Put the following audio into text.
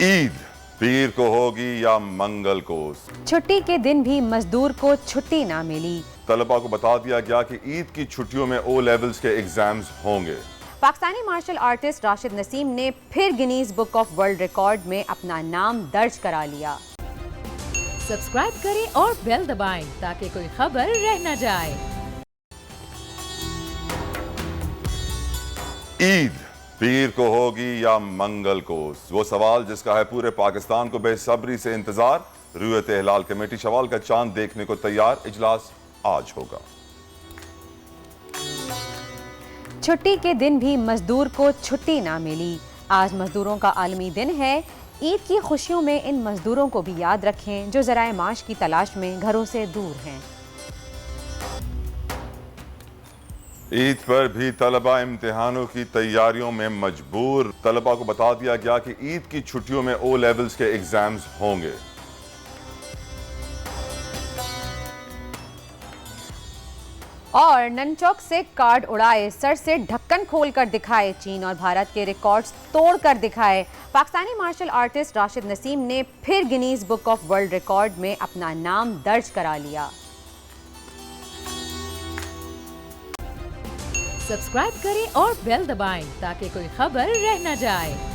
ईद पीर को होगी या मंगल को। छुट्टी के दिन भी मजदूर को छुट्टी ना मिली। तलबा को बता दिया गया कि ईद की छुट्टियों में ओ लेवल्स के एग्जाम्स होंगे। पाकिस्तानी मार्शल आर्टिस्ट राशिद नसीम ने फिर Guinness book of world record में अपना नाम दर्ज करा लिया। सब्सक्राइब करें और बेल दबाएं ताकि कोई खबर रह न जाए। ईद पीर को होगी या मंगल को, वो सवाल जिसका है पूरे पाकिस्तान को बेसब्री से इंतजार। रुयत हिलाल कमेटी शवाल का चांद देखने को तैयार। इजलास आज होगा। छुट्टी के दिन भी मजदूर को छुट्टी ना मिली। आज मजदूरों का आलमी दिन है। ईद की खुशियों में इन मजदूरों को भी याद रखें जो ज़राए माश की तलाश में घरों से दूर हैं। ईद पर भी तलबा इम्तिहानों की तैयारियों में मजबूर। तलबा को बता दिया गया कि ईद की छुट्टियों में ओ लेवल्स के एग्जाम्स होंगे। और ननचौक से कार्ड उड़ाए, सर से ढक्कन खोलकर दिखाए, चीन और भारत के रिकॉर्ड्स तोड़कर दिखाए। पाकिस्तानी मार्शल आर्टिस्ट राशिद नसीम ने फिर Guinness book of world record में अपना नाम दर्ज करा लिया। सब्सक्राइब करें और बेल दबाएं ताकि कोई खबर रह न जाए।